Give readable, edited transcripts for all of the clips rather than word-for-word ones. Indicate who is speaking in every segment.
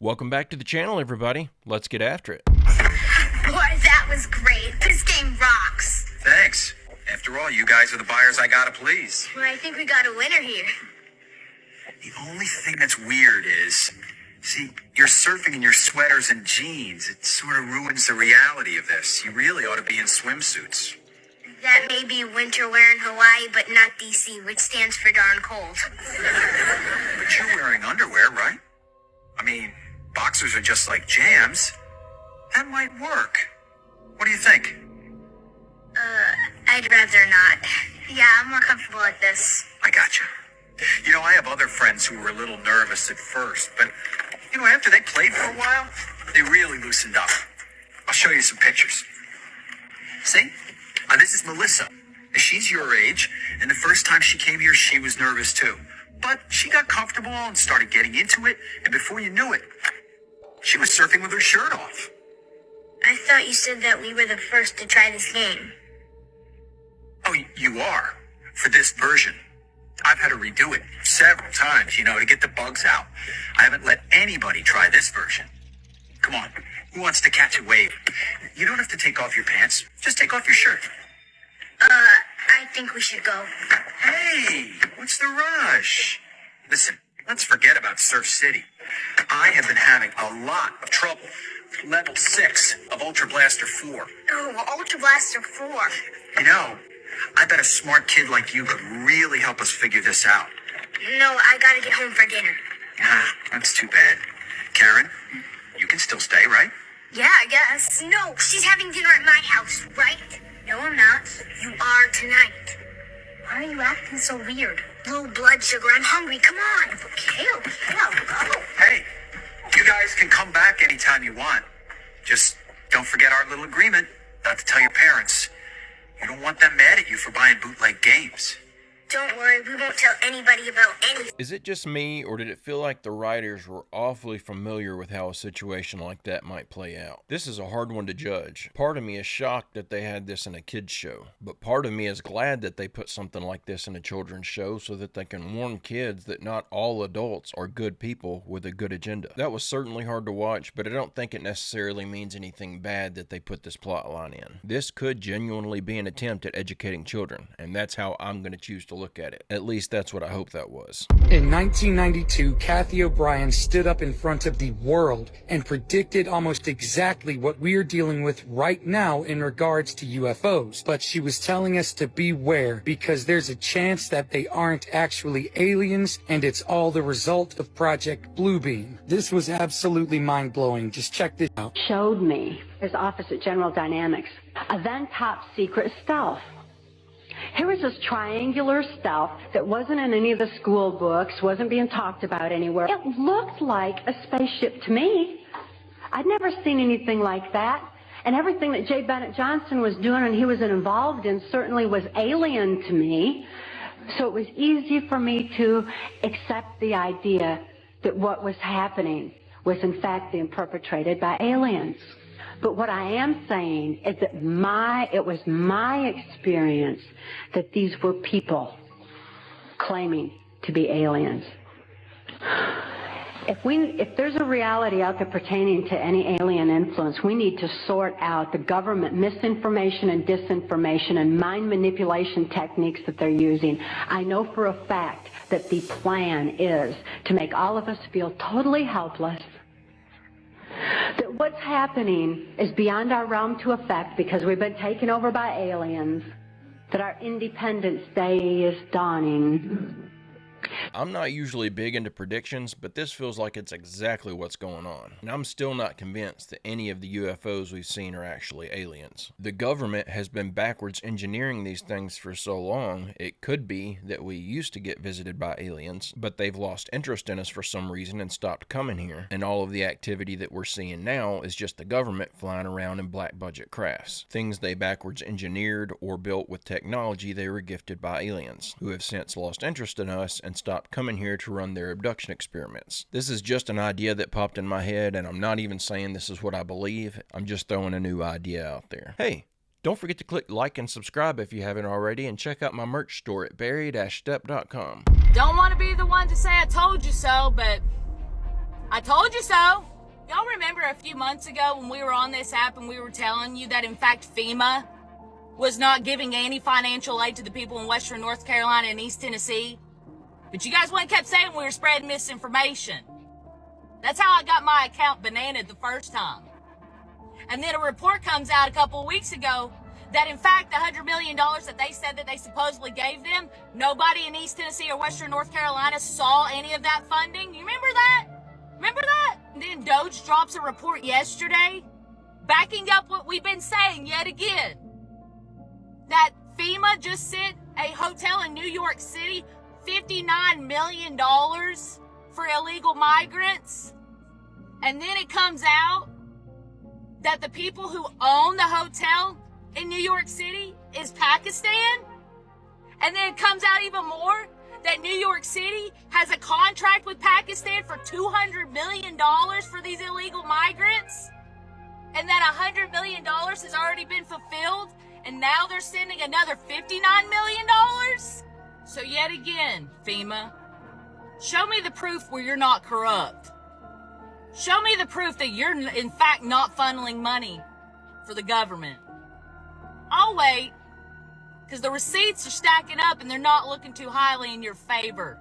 Speaker 1: Welcome back to the channel, everybody. Let's get after it.
Speaker 2: Boy, that was great. This game rocks.
Speaker 3: Thanks. After all, you guys are the buyers I gotta please.
Speaker 2: Well, I think we got a winner here.
Speaker 3: The only thing that's weird is, see, you're surfing in your sweaters and jeans. It sort of ruins the reality of this. You really ought to be in swimsuits.
Speaker 2: That may be winter wear in Hawaii, but not DC, which stands for darn cold.
Speaker 3: But you're wearing underwear, right? I mean, boxers are just like jams. That might work. What do you think?
Speaker 2: I'd rather not. Yeah, I'm more comfortable like this.
Speaker 3: I gotcha. You know, I have other friends who were a little nervous at first, but, you know, after they played for a while, they really loosened up. I'll show you some pictures. See? This is Melissa. She's your age, and the first time she came here, she was nervous too. But she got comfortable and started getting into it, and before you knew it, she was surfing with her shirt off.
Speaker 2: I thought you said that we were the first to try this game.
Speaker 3: Oh, you are? For this version. I've had to redo it several times, you know, to get the bugs out. I haven't let anybody try this version. Come on, who wants to catch a wave? You don't have to take off your pants. Just take off your shirt.
Speaker 2: I think we should go.
Speaker 3: Hey, what's the rush? Listen, let's forget about Surf City. I have been having a lot of trouble. Level 6 of Ultra Blaster 4.
Speaker 2: Oh, Ultra Blaster 4.
Speaker 3: You know, I bet a smart kid like you could really help us figure this out.
Speaker 2: No, I gotta get home for dinner.
Speaker 3: Ah, that's too bad. Karen, you can still stay, right?
Speaker 2: Yeah, I guess. No, she's having dinner at my house, right? No, I'm not. You are tonight. Why are you acting so weird? Low blood sugar. I'm hungry. Come on. Okay, I'll go.
Speaker 3: Hey, you guys can come back anytime you want. Just don't forget our little agreement not to tell your parents. You don't want them mad at you for buying bootleg games.
Speaker 2: Don't worry, we won't tell anybody about anything.
Speaker 1: Is it just me, or did it feel like the writers were awfully familiar with how a situation like that might play out? This is a hard one to judge. Part of me is shocked that they had this in a kid's show, but part of me is glad that they put something like this in a children's show so that they can warn kids that not all adults are good people with a good agenda. That was certainly hard to watch, but I don't think it necessarily means anything bad that they put this plot line in. This could genuinely be an attempt at educating children, and that's how I'm going to choose to look at it. At least that's what I hope that was.
Speaker 4: In 1992, Kathy O'Brien stood up in front of the world and predicted almost exactly what we're dealing with right now in regards to UFOs. But she was telling us to beware because there's a chance that they aren't actually aliens and it's all the result of Project Bluebeam. This was absolutely mind-blowing. Just check this out.
Speaker 5: Showed me his office at General Dynamics, a then top secret stealth. Here was this triangular stealth that wasn't in any of the school books, wasn't being talked about anywhere. It looked like a spaceship to me. I'd never seen anything like that. And everything that J. Bennett Johnson was doing and he was involved in certainly was alien to me. So it was easy for me to accept the idea that what was happening was in fact being perpetrated by aliens. But what I am saying is that it was my experience that these were people claiming to be aliens. If there's a reality out there pertaining to any alien influence, we need to sort out the government misinformation and disinformation and mind manipulation techniques that they're using. I know for a fact that the plan is to make all of us feel totally helpless, that what's happening is beyond our realm to affect because we've been taken over by aliens, that our Independence Day is dawning.
Speaker 1: I'm not usually big into predictions, but this feels like it's exactly what's going on. And I'm still not convinced that any of the UFOs we've seen are actually aliens. The government has been backwards engineering these things for so long, it could be that we used to get visited by aliens, but they've lost interest in us for some reason and stopped coming here. And all of the activity that we're seeing now is just the government flying around in black budget crafts. Things they backwards engineered or built with technology they were gifted by aliens, who have since lost interest in us and stopped coming here to run their abduction experiments. This is just an idea that popped in my head, and I'm not even saying this is what I believe. I'm just throwing a new idea out there. Hey, don't forget to click like and subscribe if you haven't already, and check out my merch store at barry-stepp.com.
Speaker 6: Don't want to be the one to say I told you so, but I told you so. Y'all remember a few months ago when we were on this app and we were telling you that in fact FEMA was not giving any financial aid to the people in Western North Carolina and East Tennessee? But you guys kept saying we were spreading misinformation. That's how I got my account bananaed the first time. And then a report comes out a couple of weeks ago that in fact the $100 million that they said that they supposedly gave them, nobody in East Tennessee or Western North Carolina saw any of that funding. You remember that? Remember that? And then Doge drops a report yesterday backing up what we've been saying yet again. That FEMA just sent a hotel in New York City $59 million for illegal migrants. And then it comes out that the people who own the hotel in New York City is Pakistan. And then it comes out even more that New York City has a contract with Pakistan for $200 million for these illegal migrants. And that $100 million has already been fulfilled. And now they're sending another $59 million? So yet again, FEMA, show me the proof where you're not corrupt. Show me the proof that you're in fact not funneling money for the government. I'll wait, because the receipts are stacking up and they're not looking too highly in your favor.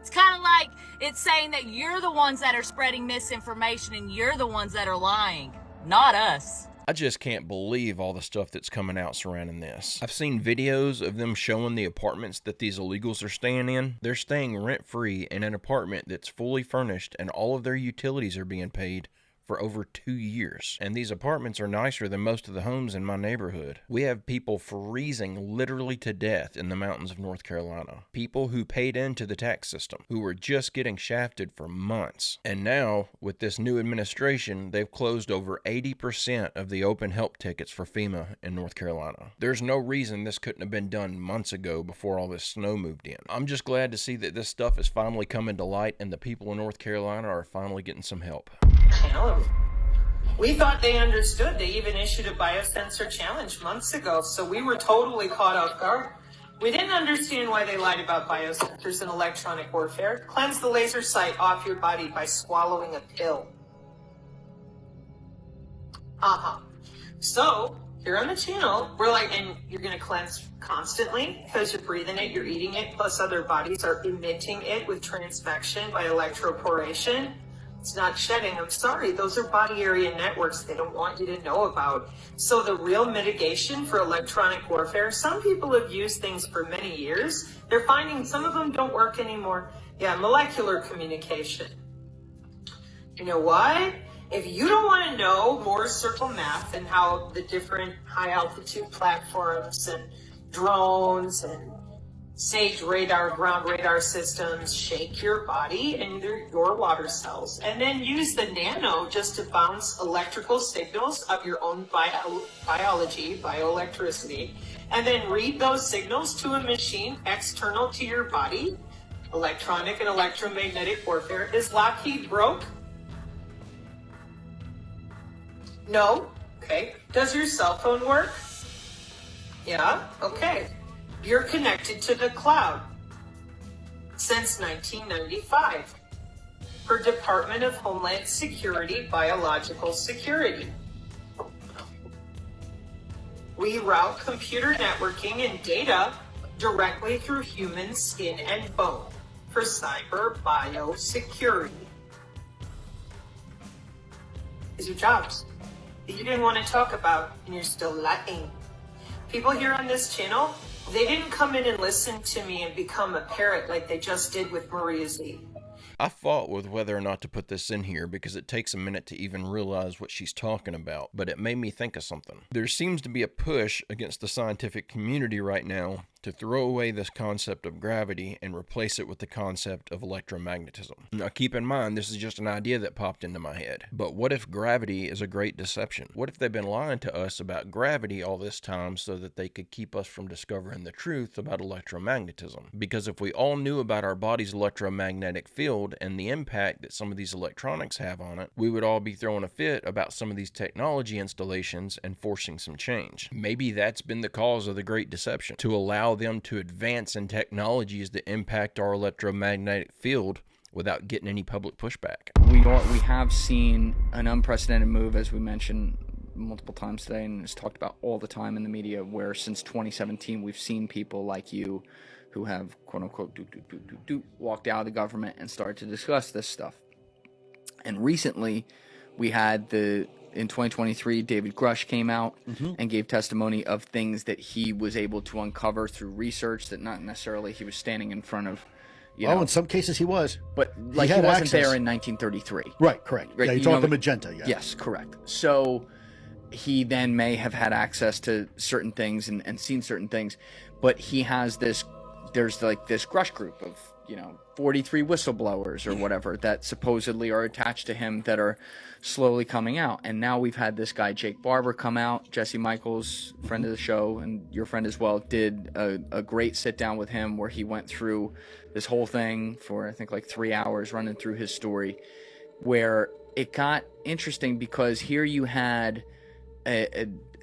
Speaker 6: It's kind of like it's saying that you're the ones that are spreading misinformation and you're the ones that are lying, not us.
Speaker 1: I just can't believe all the stuff that's coming out surrounding this. I've seen videos of them showing the apartments that these illegals are staying in. They're staying rent-free in an apartment that's fully furnished and all of their utilities are being paid for over 2 years. And these apartments are nicer than most of the homes in my neighborhood. We have people freezing literally to death in the mountains of North Carolina. People who paid into the tax system, who were just getting shafted for months. And now, with this new administration, they've closed over 80% of the open help tickets for FEMA in North Carolina. There's no reason this couldn't have been done months ago before all this snow moved in. I'm just glad to see that this stuff is finally coming to light and the people in North Carolina are finally getting some help.
Speaker 7: We thought they understood. They even issued a biosensor challenge months ago, so we were totally caught off guard. We didn't understand why they lied about biosensors and electronic warfare. Cleanse the laser sight off your body by swallowing a pill. So, here on the channel, we're like, and you're going to cleanse constantly because you're breathing it, you're eating it, plus other bodies are emitting it with transfection by electroporation. It's not shedding. I'm sorry. Those are body area networks they don't want you to know about. So the real mitigation for electronic warfare, some people have used things for many years. They're finding some of them don't work anymore. Yeah, molecular communication. You know why? If you don't want to know Moore's circle math and how the different high altitude platforms and drones and SAGE radar, ground radar systems shake your body and your water cells, and then use the nano just to bounce electrical signals of your own biology, bioelectricity, and then read those signals to a machine external to your body. Electronic and electromagnetic warfare. Is Lockheed broke? No? Okay. Does your cell phone work? Yeah? Okay. You're connected to the cloud since 1995 for Department of Homeland Security Biological Security. We route computer networking and data directly through human skin and bone for cyber biosecurity. These are jobs that you didn't want to talk about and you're still lying. People here on this channel, they didn't come in and listen to me and become a parrot like they just did with Maria Z.
Speaker 1: I fought with whether or not to put this in here because it takes a minute to even realize what she's talking about, but it made me think of something. There seems to be a push against the scientific community right now to throw away this concept of gravity and replace it with the concept of electromagnetism. Now keep in mind, this is just an idea that popped into my head. But what if gravity is a great deception? What if they've been lying to us about gravity all this time so that they could keep us from discovering the truth about electromagnetism? Because if we all knew about our body's electromagnetic field and the impact that some of these electronics have on it, we would all be throwing a fit about some of these technology installations and forcing some change. Maybe that's been the cause of the great deception, to allow them to advance in technologies that impact our electromagnetic field without getting any public pushback.
Speaker 8: We have seen an unprecedented move, as we mentioned multiple times today, and it's talked about all the time in the media, where since 2017 we've seen people like you who have quote unquote walked out of the government and started to discuss this stuff. And recently we had in 2023, David Grush came out and gave testimony of things that he was able to uncover through research that not necessarily he was standing in front of.
Speaker 9: In some cases he was.
Speaker 8: But like he wasn't there in 1933.
Speaker 9: Right, correct. Right, yeah, you talked the magenta, yeah.
Speaker 8: Yes, correct. So he then may have had access to certain things and seen certain things, but he has there's like this Grush group of, 43 whistleblowers or whatever that supposedly are attached to him that are slowly coming out. And now we've had this guy, Jake Barber, come out. Jesse Michaels, friend of the show, and your friend as well, did a great sit down with him where he went through this whole thing for, I think, like 3 hours, running through his story, where it got interesting because here you had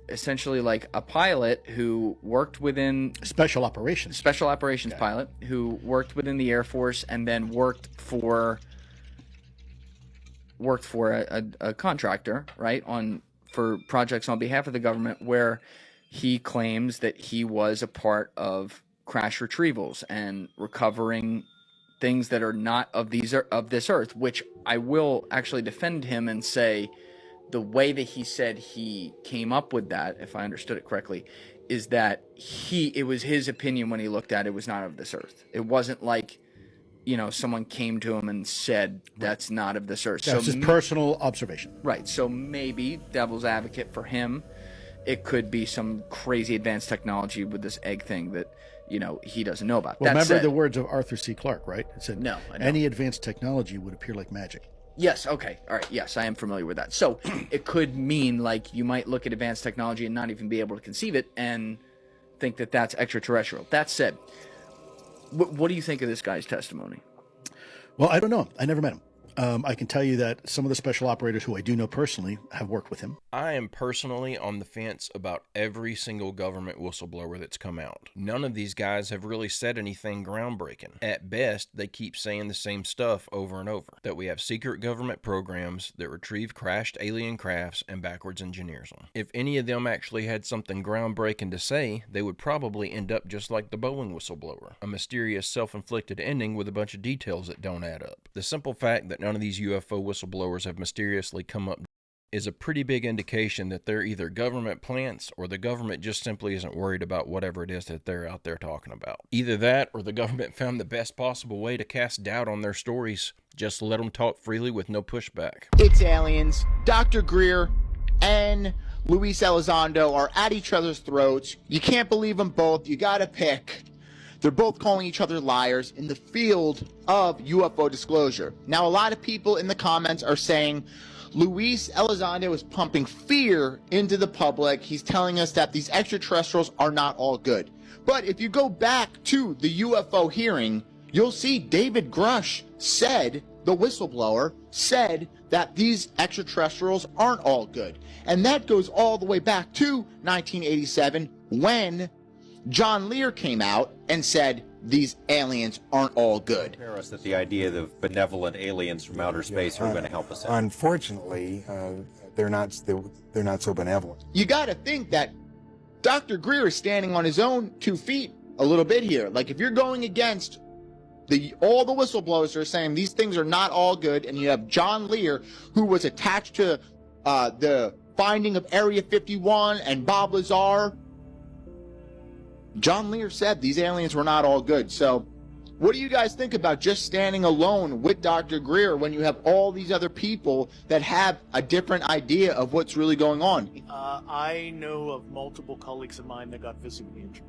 Speaker 8: essentially like a pilot who worked within
Speaker 9: special operations
Speaker 8: pilot who worked within the Air Force and then worked for a contractor, right, for projects on behalf of the government, where he claims that he was a part of crash retrievals and recovering things that are not of this earth, which I will actually defend him and say the way that he said he came up with that, if I understood it correctly, is that it was his opinion when he looked at it, was not of this earth. It wasn't like, someone came to him and said that's not of this earth.
Speaker 9: Yeah, so it's his personal observation.
Speaker 8: Right. So maybe, devil's advocate for him, it could be some crazy advanced technology with this egg thing that, he doesn't know about.
Speaker 9: Well, remember the words of Arthur C. Clarke, right? It said,
Speaker 8: no,
Speaker 9: any advanced technology would appear like magic.
Speaker 8: Yes, okay. All right, yes, I am familiar with that. So it could mean, like, you might look at advanced technology and not even be able to conceive it and think that that's extraterrestrial. That said, what do you think of this guy's testimony?
Speaker 9: Well, I don't know. I never met him. I can tell you that some of the special operators who I do know personally have worked with him.
Speaker 1: I am personally on the fence about every single government whistleblower that's come out. None of these guys have really said anything groundbreaking. At best, they keep saying the same stuff over and over. That we have secret government programs that retrieve crashed alien crafts and backwards engineers them. If any of them actually had something groundbreaking to say, they would probably end up just like the Boeing whistleblower. A mysterious self-inflicted ending with a bunch of details that don't add up. The simple fact that none of these UFO whistleblowers have mysteriously come up is a pretty big indication that they're either government plants or the government just simply isn't worried about whatever it is that they're out there talking about. Either that or the government found the best possible way to cast doubt on their stories. Just let them talk freely with no pushback.
Speaker 10: It's aliens. Dr. Greer and Luis Elizondo are at each other's throats. You can't believe them both. You gotta pick. They're both calling each other liars in the field of UFO disclosure. Now, a lot of people in the comments are saying Luis Elizondo is pumping fear into the public. He's telling us that these extraterrestrials are not all good. But if you go back to the UFO hearing, you'll see David Grush said, the whistleblower, said that these extraterrestrials aren't all good. And that goes all the way back to 1987 when John Lear came out and said these aliens aren't all good.
Speaker 11: Us that the idea of benevolent aliens from outer space are going to help us out.
Speaker 12: Unfortunately, they're not so benevolent.
Speaker 10: You got to think that Dr. Greer is standing on his own 2 feet a little bit here. Like, if you're going against all the whistleblowers are saying these things are not all good, and you have John Lear, who was attached to the finding of Area 51, and Bob Lazar. John Lear said these aliens were not all good. So what do you guys think about just standing alone with Dr. Greer when you have all these other people that have a different idea of what's really going on?
Speaker 13: I know of multiple colleagues of mine that got physically injured.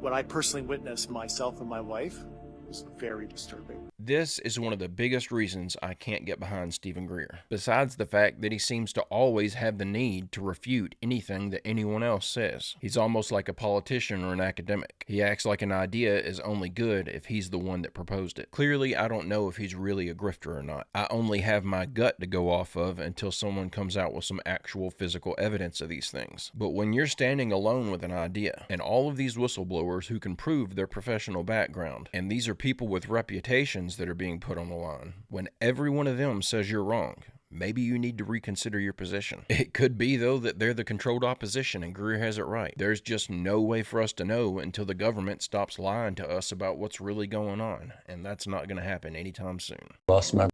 Speaker 13: What I personally witnessed myself and my wife was very disturbing.
Speaker 1: This is one of the biggest reasons I can't get behind Stephen Greer. Besides the fact that he seems to always have the need to refute anything that anyone else says. He's almost like a politician or an academic. He acts like an idea is only good if he's the one that proposed it. Clearly, I don't know if he's really a grifter or not. I only have my gut to go off of until someone comes out with some actual physical evidence of these things. But when you're standing alone with an idea, and all of these whistleblowers who can prove their professional background, and these are people with reputations opinions that are being put on the line. When every one of them says you're wrong, maybe you need to reconsider your position. It could be, though, that they're the controlled opposition and Greer has it right. There's just no way for us to know until the government stops lying to us about what's really going on, and that's not going to happen anytime soon.
Speaker 14: Lost my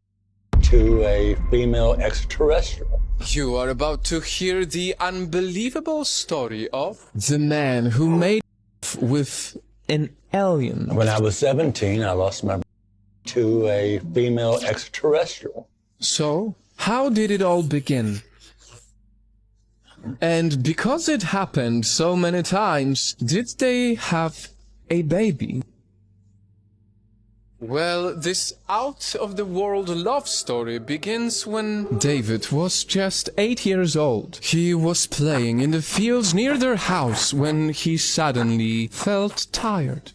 Speaker 14: to a female extraterrestrial.
Speaker 15: You are about to hear the unbelievable story of the man who made with an alien.
Speaker 14: When I was 17, I lost my to a female extraterrestrial.
Speaker 15: So, how did it all begin? And because it happened so many times, did they have a baby? Well, this out-of-the-world love story begins when David was just 8 years old. He was playing in the fields near their house when he suddenly felt tired.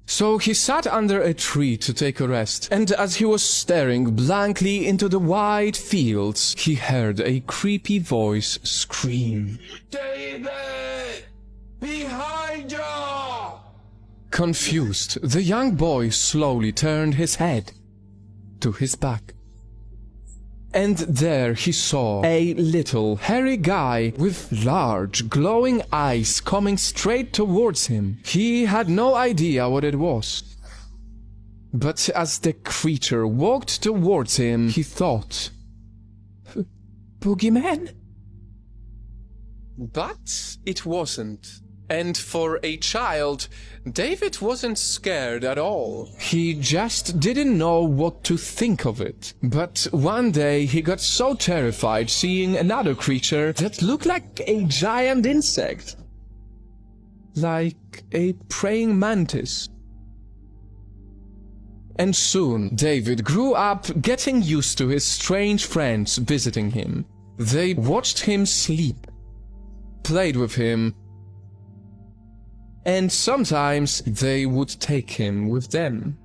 Speaker 15: So he sat under a tree to take a rest, and as he was staring blankly into the wide fields, he heard a creepy voice scream, "David! Behind you!" Confused, the young boy slowly turned his head to his back. And there he saw a little hairy guy with large glowing eyes coming straight towards him. He had no idea what it was. But as the creature walked towards him, he thought, "Boogeyman?" But it wasn't. And for a child, David wasn't scared at all. He just didn't know what to think of it. But one day he got so terrified seeing another creature that looked like a giant insect. Like a praying mantis. And soon David grew up getting used to his strange friends visiting him. They watched him sleep, played with him, and sometimes they would take him with them.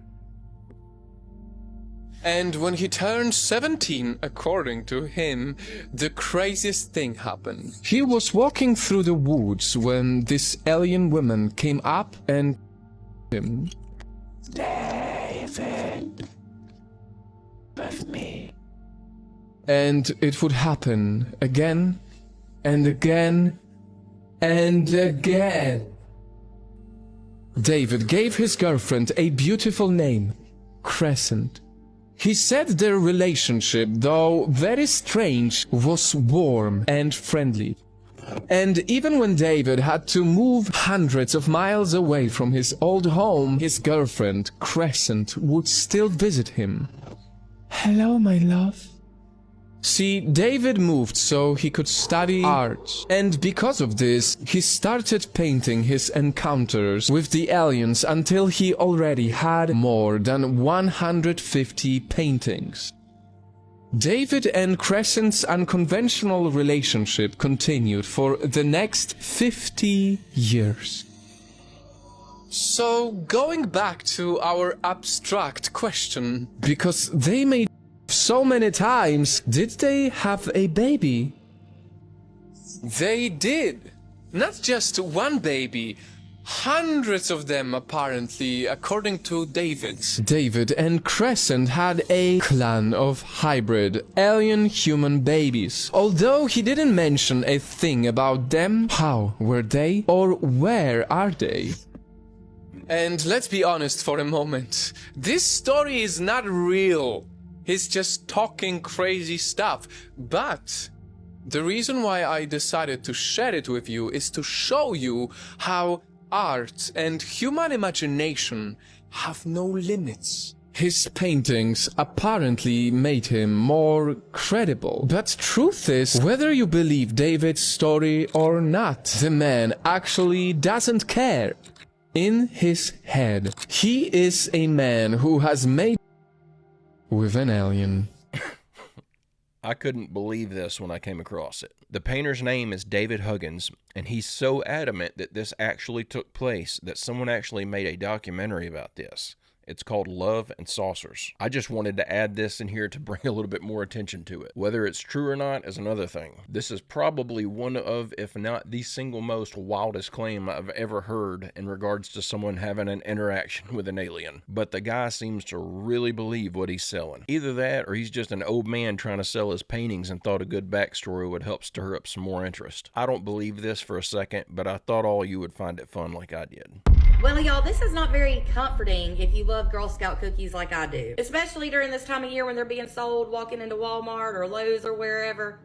Speaker 15: And when he turned 17, according to him, the craziest thing happened. He was walking through the woods when this alien woman came up and him. "David, with me." And it would happen again and again and again. David gave his girlfriend a beautiful name, Crescent. He said their relationship, though very strange, was warm and friendly. And even when David had to move hundreds of miles away from his old home, his girlfriend, Crescent, would still visit him. "Hello, my love." See, David moved so he could study art, and because of this, he started painting his encounters with the aliens until he already had more than 150 paintings. David and Crescent's unconventional relationship continued for the next 50 years. So, going back to our abstract question, because they made so many times, did they have a baby? They did. Not just one baby. Hundreds of them, apparently, according to David. David and Crescent had a clan of hybrid alien-human babies. Although he didn't mention a thing about them, how were they, or where are they? And let's be honest for a moment. This story is not real. He's just talking crazy stuff. But the reason why I decided to share it with you is to show you how art and human imagination have no limits. His paintings apparently made him more credible. But truth is, whether you believe David's story or not, the man actually doesn't care. In his head, he is a man who has made with an alien.
Speaker 1: I couldn't believe this when I came across it. The painter's name is David Huggins, and he's so adamant that this actually took place that someone actually made a documentary about this. It's called Love and Saucers. I just wanted to add this in here to bring a little bit more attention to it. Whether it's true or not is another thing. This is probably one of, if not the single most wildest claim I've ever heard in regards to someone having an interaction with an alien. But the guy seems to really believe what he's selling. Either that or he's just an old man trying to sell his paintings and thought a good backstory would help stir up some more interest. I don't believe this for a second, but I thought all you would find it fun like I did.
Speaker 16: Well, y'all, this is not very comforting if you love Girl Scout cookies like I do. Especially during this time of year when they're being sold walking into Walmart or Lowe's or wherever.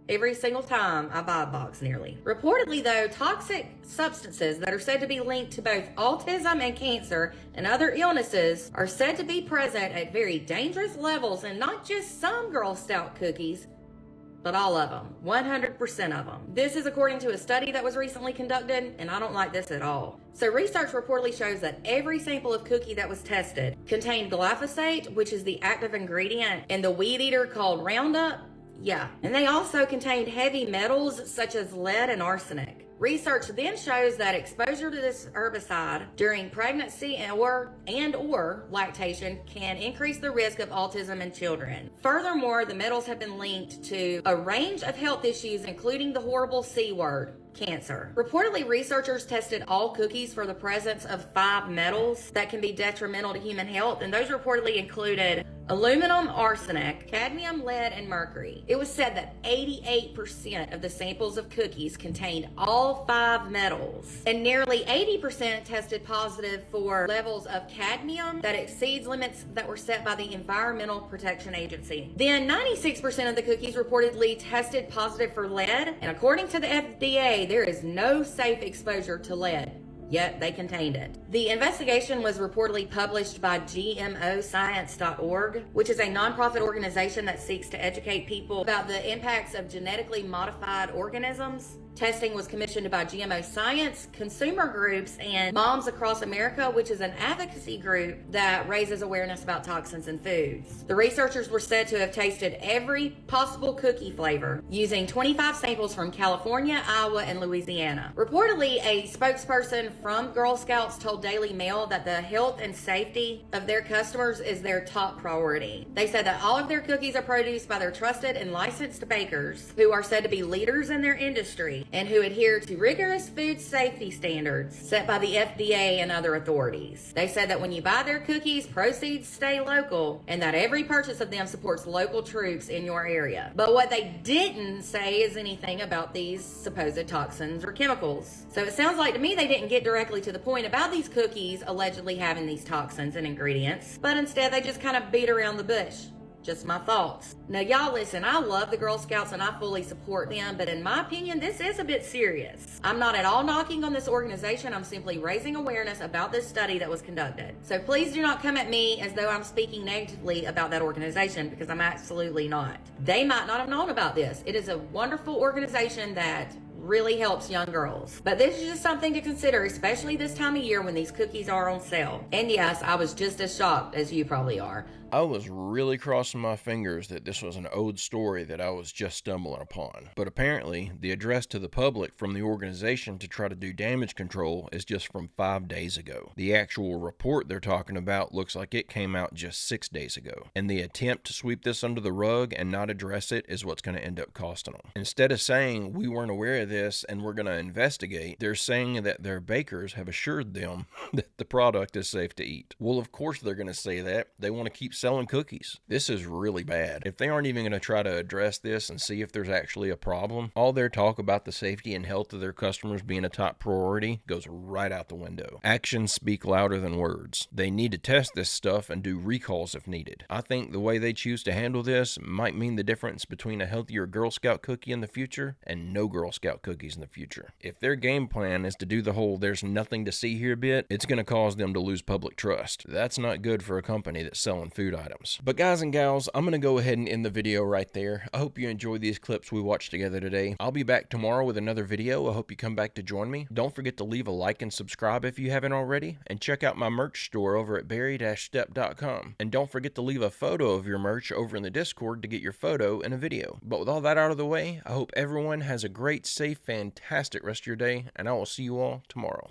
Speaker 16: Every single time I buy a box nearly. Reportedly though, toxic substances that are said to be linked to both autism and cancer and other illnesses are said to be present at very dangerous levels in not just some Girl Scout cookies, but all of them, 100% of them. This is according to a study that was recently conducted, and I don't like this at all. So research reportedly shows that every sample of cookie that was tested contained glyphosate, which is the active ingredient in the weed eater called Roundup. Yeah, and they also contained heavy metals such as lead and arsenic. Research then shows that exposure to this herbicide during pregnancy and/or lactation can increase the risk of autism in children. Furthermore, the metals have been linked to a range of health issues, including the horrible C word, cancer. Reportedly, researchers tested all cookies for the presence of 5 metals that can be detrimental to human health, and those reportedly included aluminum, arsenic, cadmium, lead, and mercury. It was said that 88% of the samples of cookies contained all 5 metals, and nearly 80% tested positive for levels of cadmium that exceeds limits that were set by the Environmental Protection Agency. Then 96% of the cookies reportedly tested positive for lead, and according to the FDA, there is no safe exposure to lead. Yet they contained it. The investigation was reportedly published by GMOscience.org, which is a nonprofit organization that seeks to educate people about the impacts of genetically modified organisms. Testing was commissioned by GMO Science, consumer groups, and Moms Across America, which is an advocacy group that raises awareness about toxins in foods. The researchers were said to have tasted every possible cookie flavor using 25 samples from California, Iowa, and Louisiana. Reportedly, a spokesperson from Girl Scouts told Daily Mail that the health and safety of their customers is their top priority. They said that all of their cookies are produced by their trusted and licensed bakers who are said to be leaders in their industry and who adhere to rigorous food safety standards set by the FDA and other authorities. They said that when you buy their cookies, proceeds stay local, and that every purchase of them supports local troops in your area. But what they didn't say is anything about these supposed toxins or chemicals. So it sounds like to me they didn't get directly to the point about these cookies allegedly having these toxins and ingredients, but instead they just kind of beat around the bush. Just my thoughts. Now y'all listen, I love the Girl Scouts and I fully support them, but in my opinion, this is a bit serious. I'm not at all knocking on this organization, I'm simply raising awareness about this study that was conducted. So please do not come at me as though I'm speaking negatively about that organization, because I'm absolutely not. They might not have known about this. It is a wonderful organization that really helps young girls. But this is just something to consider, especially this time of year when these cookies are on sale. And yes, I was just as shocked as you probably are.
Speaker 1: I was really crossing my fingers that this was an old story that I was just stumbling upon. But apparently, the address to the public from the organization to try to do damage control is just from 5 days ago. The actual report they're talking about looks like it came out just 6 days ago. And the attempt to sweep this under the rug and not address it is what's going to end up costing them. Instead of saying, we weren't aware of this and we're going to investigate, they're saying that their bakers have assured them that the product is safe to eat. Well, of course they're going to say that. They want to keep selling cookies. This is really bad. If they aren't even going to try to address this and see if there's actually a problem, all their talk about the safety and health of their customers being a top priority goes right out the window. Actions speak louder than words. They need to test this stuff and do recalls if needed. I think the way they choose to handle this might mean the difference between a healthier Girl Scout cookie in the future and no Girl Scout cookies in the future. If their game plan is to do the whole there's nothing to see here bit, it's going to cause them to lose public trust. That's not good for a company that's selling food items. But guys and gals, I'm going to go ahead and end the video right there. I hope you enjoyed these clips we watched together today. I'll be back tomorrow with another video. I hope you come back to join me. Don't forget to leave a like and subscribe if you haven't already, and check out my merch store over at berry-stepp.com. And don't forget to leave a photo of your merch over in the Discord to get your photo in a video. But with all that out of the way, I hope everyone has a great, safe, fantastic rest of your day, and I will see you all tomorrow.